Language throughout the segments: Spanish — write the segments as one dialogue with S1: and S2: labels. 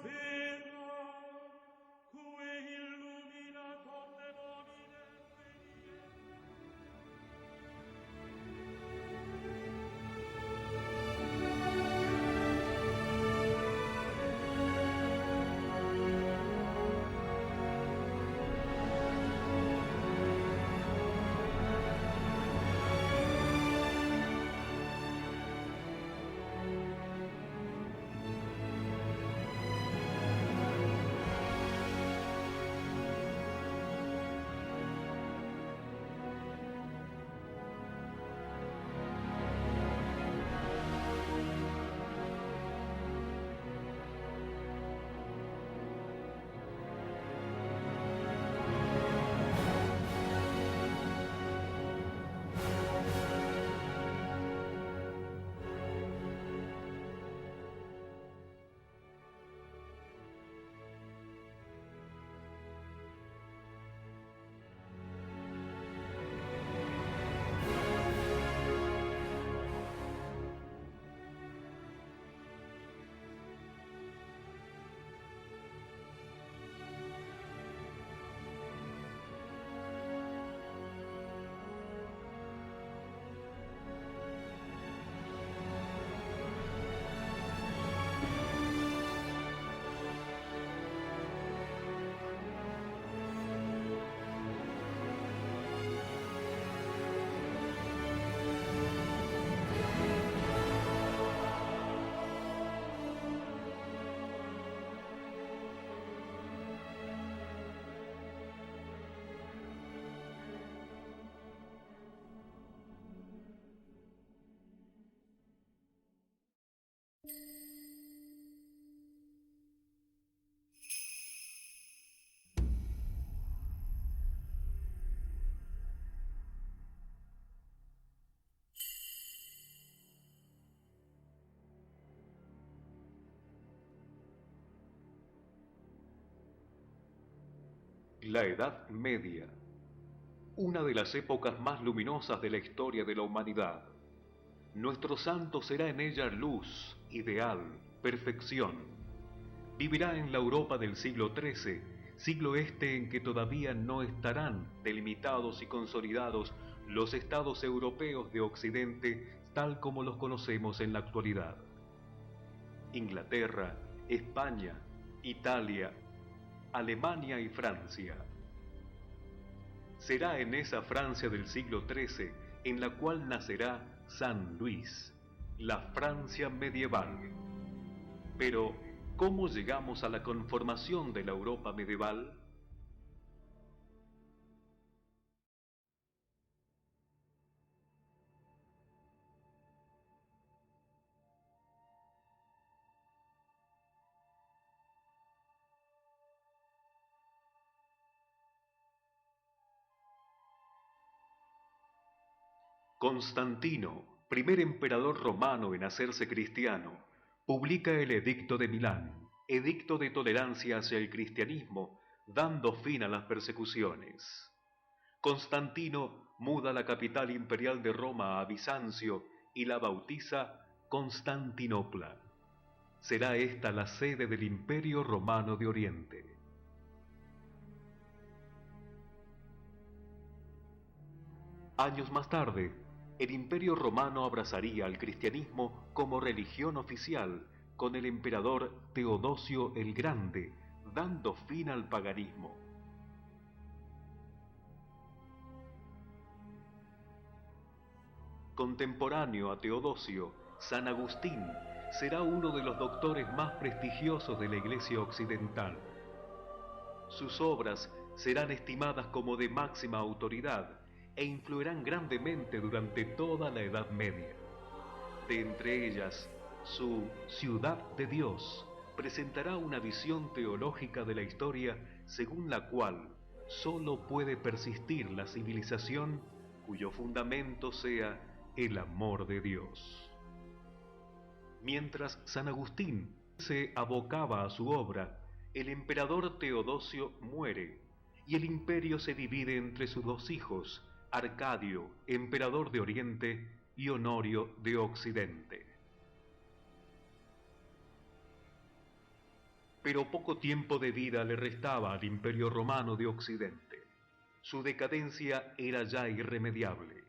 S1: vera, cui illuminator demonine
S2: La Edad Media, una de las épocas más luminosas de la historia de la humanidad. Nuestro santo será en ella luz, ideal, perfección. Vivirá en la Europa del siglo XIII, siglo este en que todavía no estarán delimitados y consolidados los estados europeos de Occidente tal como los conocemos en la actualidad. Inglaterra, España, Italia, Alemania y Francia. Será en esa Francia del siglo XIII en la cual nacerá San Luis, la Francia medieval. Pero, ¿cómo llegamos a la conformación de la Europa medieval? Constantino, primer emperador romano en hacerse cristiano, publica el Edicto de Milán, edicto de tolerancia hacia el cristianismo, dando fin a las persecuciones. Constantino muda la capital imperial de Roma a Bizancio y la bautiza Constantinopla. Será esta la sede del Imperio Romano de Oriente. Años más tarde, el Imperio Romano abrazaría al cristianismo como religión oficial con el emperador Teodosio el Grande, dando fin al paganismo. Contemporáneo a Teodosio, San Agustín será uno de los doctores más prestigiosos de la Iglesia occidental. Sus obras serán estimadas como de máxima autoridad e influirán grandemente durante toda la Edad Media. De entre ellas, su Ciudad de Dios presentará una visión teológica de la historia según la cual sólo puede persistir la civilización cuyo fundamento sea el amor de Dios. Mientras San Agustín se abocaba a su obra, el emperador Teodosio muere y el imperio se divide entre sus dos hijos, Arcadio, emperador de Oriente, y Honorio de Occidente. Pero poco tiempo de vida le restaba al Imperio Romano de Occidente. Su decadencia era ya irremediable.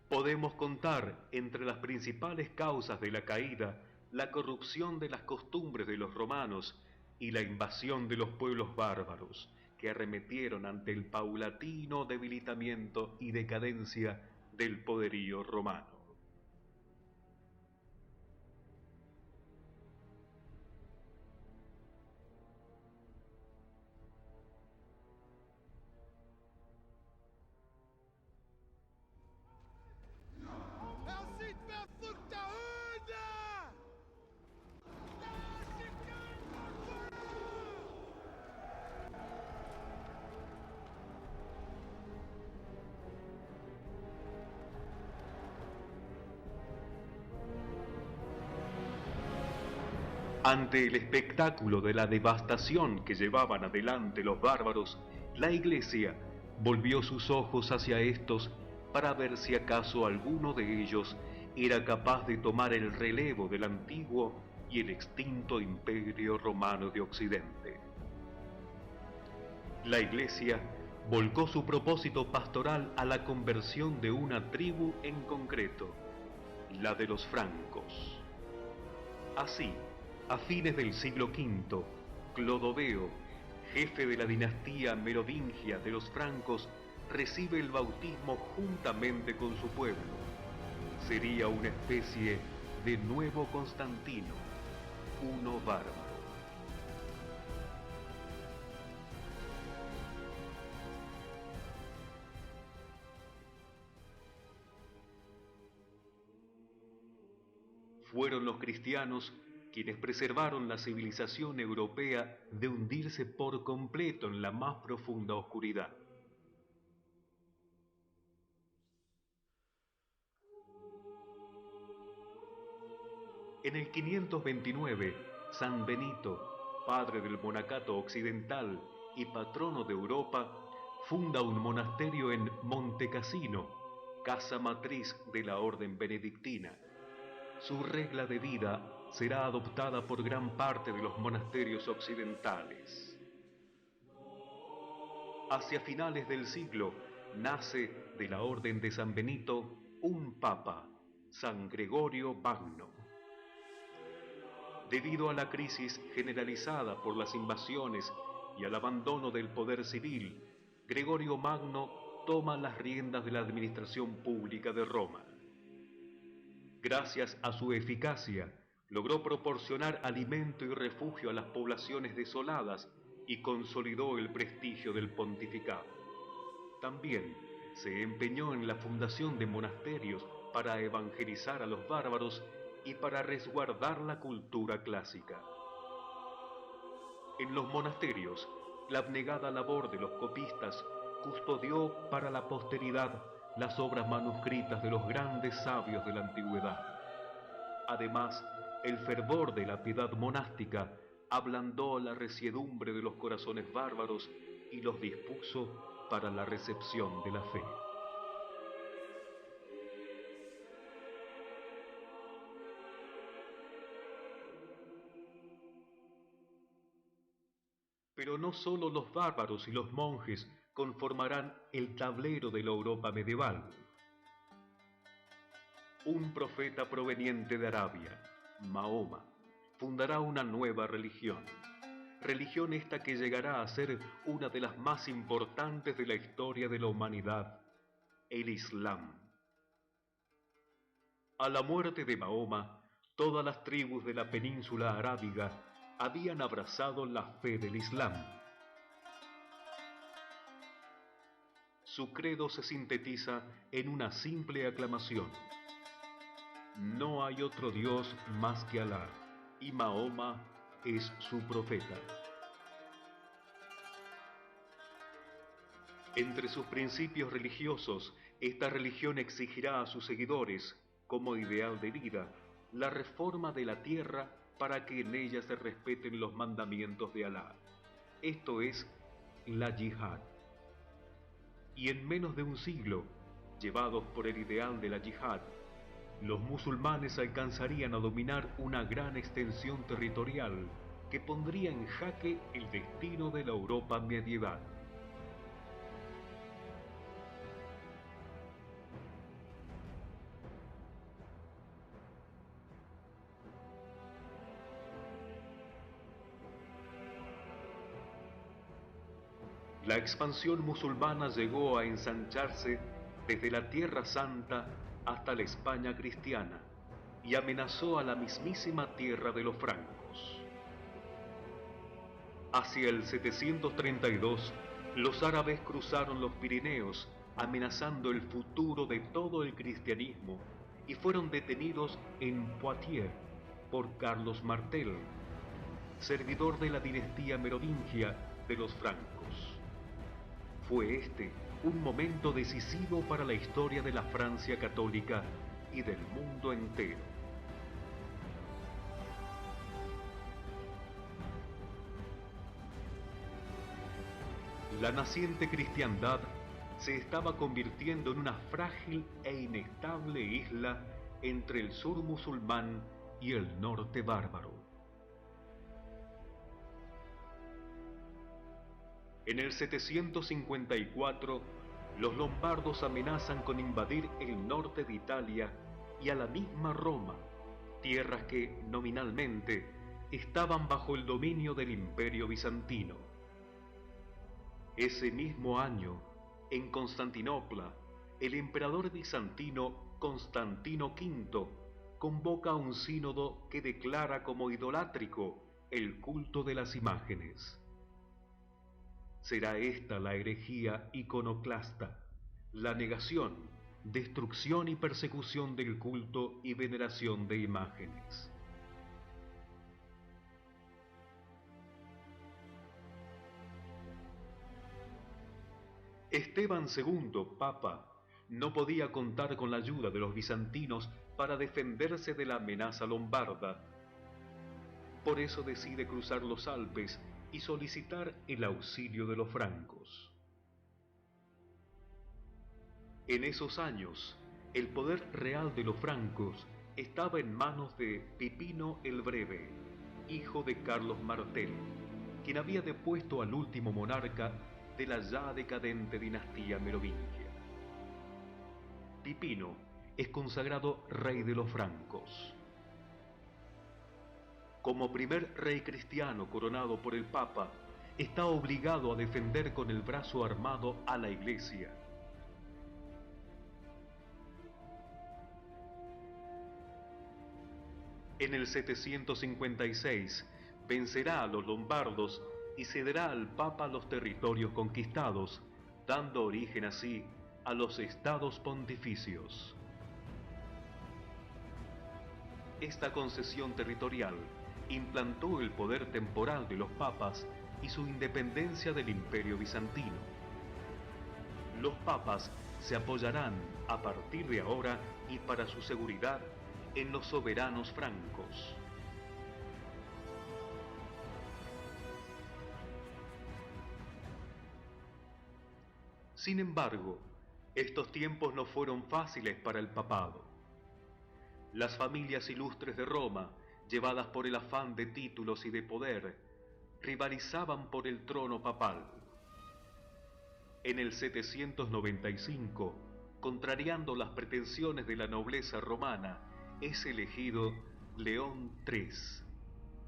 S2: Podemos contar entre las principales causas de la caída la corrupción de las costumbres de los romanos y la invasión de los pueblos bárbaros, que arremetieron ante el paulatino debilitamiento y decadencia del poderío romano. Ante el espectáculo de la devastación que llevaban adelante los bárbaros, la Iglesia volvió sus ojos hacia estos para ver si acaso alguno de ellos era capaz de tomar el relevo del antiguo y el extinto Imperio Romano de Occidente. La Iglesia volcó su propósito pastoral a la conversión de una tribu en concreto, la de los francos. Así, a fines del siglo V, Clodoveo, jefe de la dinastía merovingia de los francos, recibe el bautismo juntamente con su pueblo. Sería una especie de nuevo Constantino, uno bárbaro. Fueron los cristianos quienes preservaron la civilización europea de hundirse por completo en la más profunda oscuridad. En el 529, San Benito, padre del monacato occidental y patrono de Europa, funda un monasterio en Montecassino, casa matriz de la orden benedictina. Su regla de vida será adoptada por gran parte de los monasterios occidentales. Hacia finales del siglo, nace de la orden de San Benito un papa, San Gregorio Magno. Debido a la crisis generalizada por las invasiones y al abandono del poder civil, Gregorio Magno toma las riendas de la administración pública de Roma. Gracias a su eficacia, logró proporcionar alimento y refugio a las poblaciones desoladas y consolidó el prestigio del pontificado. También se empeñó en la fundación de monasterios para evangelizar a los bárbaros y para resguardar la cultura clásica. En los monasterios, la abnegada labor de los copistas custodió para la posteridad las obras manuscritas de los grandes sabios de la antigüedad. Además, el fervor de la piedad monástica ablandó la resiedumbre de los corazones bárbaros y los dispuso para la recepción de la fe. Pero no solo los bárbaros y los monjes conformarán el tablero de la Europa medieval. Un profeta proveniente de Arabia, Mahoma, fundará una nueva religión. Religión esta que llegará a ser una de las más importantes de la historia de la humanidad, el Islam. A la muerte de Mahoma, todas las tribus de la península arábiga habían abrazado la fe del Islam. Su credo se sintetiza en una simple aclamación: no hay otro Dios más que Alá, y Mahoma es su profeta. Entre sus principios religiosos, esta religión exigirá a sus seguidores, como ideal de vida, la reforma de la tierra para que en ella se respeten los mandamientos de Alá. Esto es la yihad. Y en menos de un siglo, llevados por el ideal de la yihad, los musulmanes alcanzarían a dominar una gran extensión territorial que pondría en jaque el destino de la Europa medieval. La expansión musulmana llegó a ensancharse desde la Tierra Santa hasta la España cristiana y amenazó a la mismísima tierra de los francos. Hacia el 732, los árabes cruzaron los Pirineos amenazando el futuro de todo el cristianismo y fueron detenidos en Poitiers por Carlos Martel, servidor de la dinastía merovingia de los francos. Fue este un momento decisivo para la historia de la Francia católica y del mundo entero. La naciente cristiandad se estaba convirtiendo en una frágil e inestable isla entre el sur musulmán y el norte bárbaro. En el 754, los lombardos amenazan con invadir el norte de Italia y a la misma Roma, tierras que, nominalmente, estaban bajo el dominio del Imperio bizantino. Ese mismo año, en Constantinopla, el emperador bizantino Constantino V convoca un sínodo que declara como idolátrico el culto de las imágenes. Será esta la herejía iconoclasta, la negación, destrucción y persecución del culto y veneración de imágenes. Esteban II, Papa, no podía contar con la ayuda de los bizantinos para defenderse de la amenaza lombarda. Por eso decide cruzar los Alpes y solicitar el auxilio de los francos. En esos años, el poder real de los francos estaba en manos de Pipino el Breve, hijo de Carlos Martel, quien había depuesto al último monarca de la ya decadente dinastía merovingia. Pipino es consagrado rey de los francos. Como primer rey cristiano coronado por el Papa, está obligado a defender con el brazo armado a la Iglesia. En el 756 vencerá a los lombardos y cederá al Papa los territorios conquistados, dando origen así a los estados pontificios. Esta concesión territorial implantó el poder temporal de los papas y su independencia del Imperio bizantino. Los papas se apoyarán a partir de ahora y para su seguridad en los soberanos francos. Sin embargo, estos tiempos no fueron fáciles para el papado. Las familias ilustres de Roma, llevadas por el afán de títulos y de poder, rivalizaban por el trono papal. En el 795, contrariando las pretensiones de la nobleza romana, es elegido León III.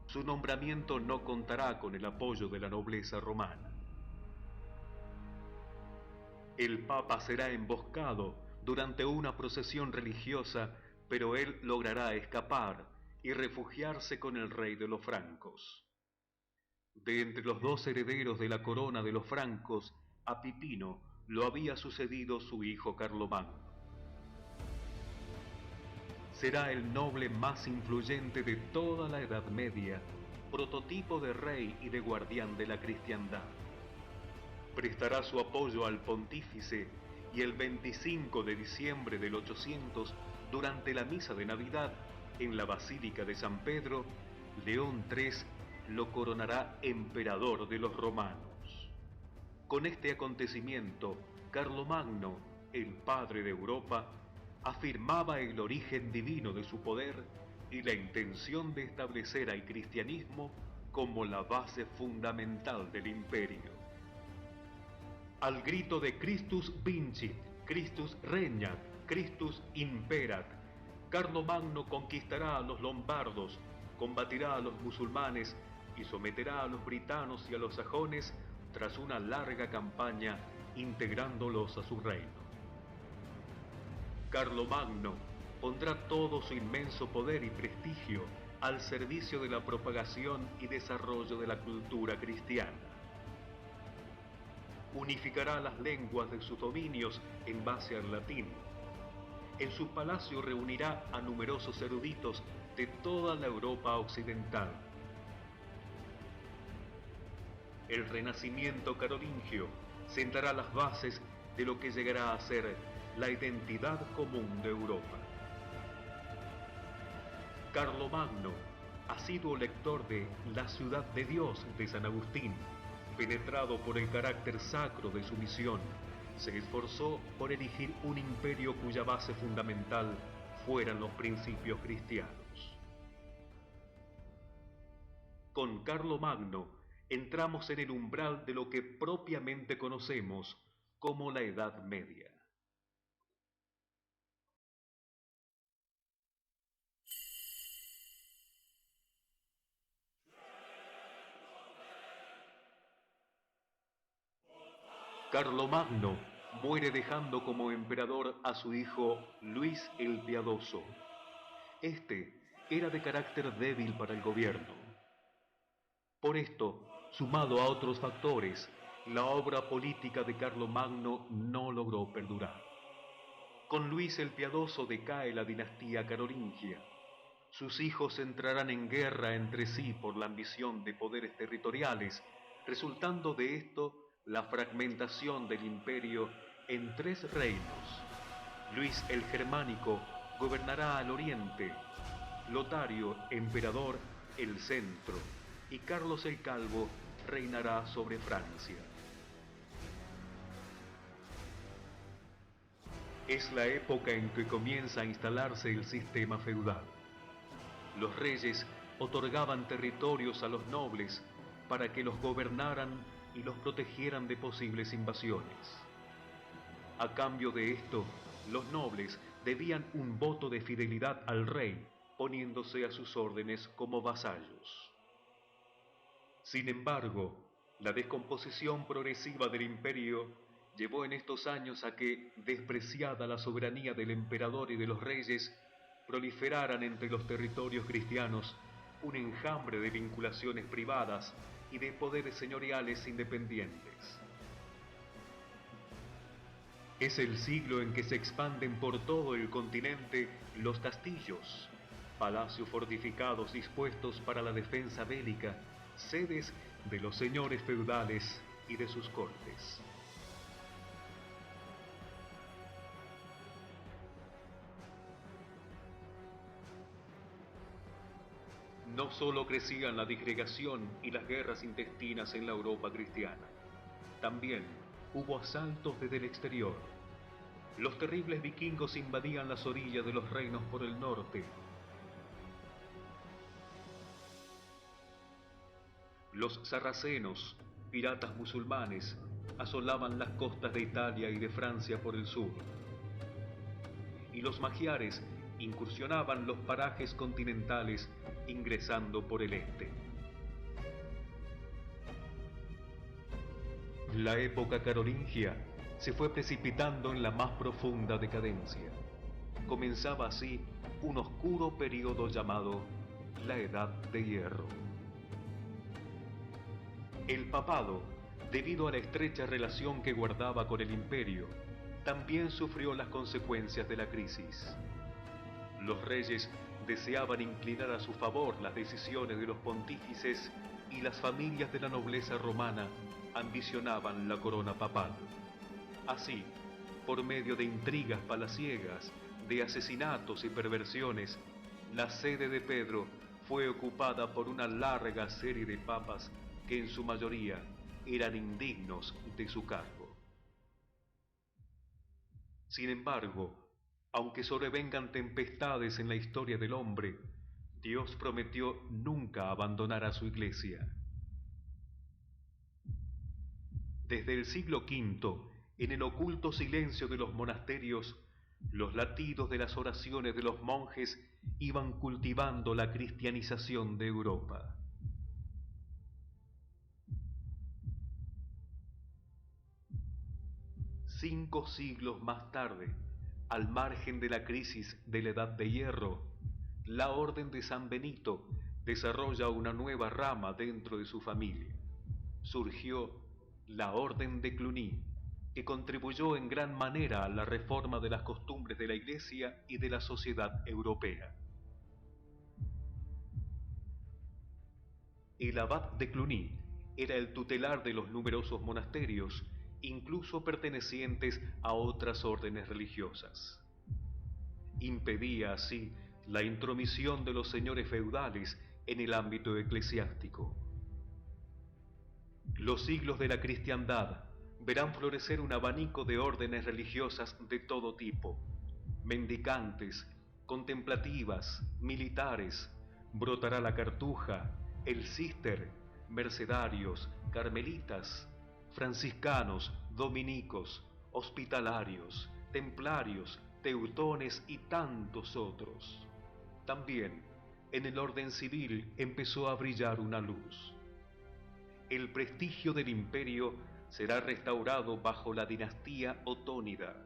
S2: Su nombramiento no contará con el apoyo de la nobleza romana. El Papa será emboscado durante una procesión religiosa, pero él logrará escapar y refugiarse con el rey de los francos. De entre los dos herederos de la corona de los francos, a Pipino lo había sucedido su hijo Carlomagno. Será el noble más influyente de toda la Edad Media, prototipo de rey y de guardián de la cristiandad. Prestará su apoyo al pontífice y el 25 de diciembre del 800, durante la misa de Navidad en la Basílica de San Pedro, León III lo coronará emperador de los romanos. Con este acontecimiento, Carlomagno, el padre de Europa, afirmaba el origen divino de su poder y la intención de establecer al cristianismo como la base fundamental del imperio. Al grito de Christus vincit, Christus regnat, Christus imperat, Carlomagno conquistará a los lombardos, combatirá a los musulmanes y someterá a los britanos y a los sajones tras una larga campaña, integrándolos a su reino. Carlomagno pondrá todo su inmenso poder y prestigio al servicio de la propagación y desarrollo de la cultura cristiana. Unificará las lenguas de sus dominios en base al latín. En su palacio reunirá a numerosos eruditos de toda la Europa occidental. El renacimiento carolingio sentará las bases de lo que llegará a ser la identidad común de Europa. Carlomagno, asiduo lector de La ciudad de Dios de San Agustín, penetrado por el carácter sacro de su misión, se esforzó por erigir un imperio cuya base fundamental fueran los principios cristianos. Con Carlomagno entramos en el umbral de lo que propiamente conocemos como la Edad Media. Carlomagno muere dejando como emperador a su hijo Luis el Piadoso. Este era de carácter débil para el gobierno. Por esto, sumado a otros factores, la obra política de Carlomagno no logró perdurar. Con Luis el Piadoso decae la dinastía carolingia. Sus hijos entrarán en guerra entre sí por la ambición de poderes territoriales, resultando de esto la fragmentación del imperio en 3 reinos. Luis el Germánico gobernará al oriente, Lotario, emperador, el centro, y Carlos el Calvo reinará sobre Francia. Es la época en que comienza a instalarse el sistema feudal. Los reyes otorgaban territorios a los nobles para que los gobernaran y los protegieran de posibles invasiones. A cambio de esto, los nobles debían un voto de fidelidad al rey, poniéndose a sus órdenes como vasallos. Sin embargo, la descomposición progresiva del imperio llevó en estos años a que, despreciada la soberanía del emperador y de los reyes, proliferaran entre los territorios cristianos un enjambre de vinculaciones privadas y de poderes señoriales independientes. Es el siglo en que se expanden por todo el continente los castillos, palacios fortificados dispuestos para la defensa bélica, sedes de los señores feudales y de sus cortes. No solo crecían la disgregación y las guerras intestinas en la Europa cristiana, también hubo asaltos desde el exterior. Los terribles vikingos invadían las orillas de los reinos por el norte. Los sarracenos, piratas musulmanes, asolaban las costas de Italia y de Francia por el sur. Y los magiares incursionaban los parajes continentales ingresando por el este. La época carolingia se fue precipitando en la más profunda decadencia. Comenzaba así un oscuro periodo llamado la Edad de Hierro. El papado, debido a la estrecha relación que guardaba con el imperio, también sufrió las consecuencias de la crisis. Los reyes deseaban inclinar a su favor las decisiones de los pontífices y las familias de la nobleza romana ambicionaban la corona papal. Así, por medio de intrigas palaciegas, de asesinatos y perversiones, la sede de Pedro fue ocupada por una larga serie de papas que en su mayoría eran indignos de su cargo. Sin embargo, Aunque sobrevengan tempestades en la historia del hombre, Dios prometió nunca abandonar a su iglesia. Desde el siglo V, en el oculto silencio de los monasterios, los latidos de las oraciones de los monjes iban cultivando la cristianización de Europa. Cinco siglos más tarde, al margen de la crisis de la Edad de Hierro, la Orden de San Benito desarrolla una nueva rama dentro de su familia. Surgió la Orden de Cluny, que contribuyó en gran manera a la reforma de las costumbres de la Iglesia y de la sociedad europea. El abad de Cluny era el tutelar de los numerosos monasterios, incluso pertenecientes a otras órdenes religiosas. Impedía así la intromisión de los señores feudales en el ámbito eclesiástico. Los siglos de la cristiandad verán florecer un abanico de órdenes religiosas de todo tipo: mendicantes, contemplativas, militares. Brotará la cartuja, el císter, mercedarios, carmelitas, franciscanos, dominicos, hospitalarios, templarios, teutones y tantos otros. También en el orden civil empezó a brillar una luz. El prestigio del imperio será restaurado bajo la dinastía otónida.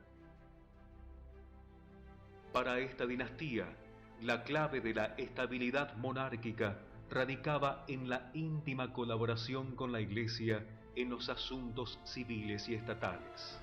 S2: Para esta dinastía, la clave de la estabilidad monárquica radicaba en la íntima colaboración con la Iglesia en los asuntos civiles y estatales.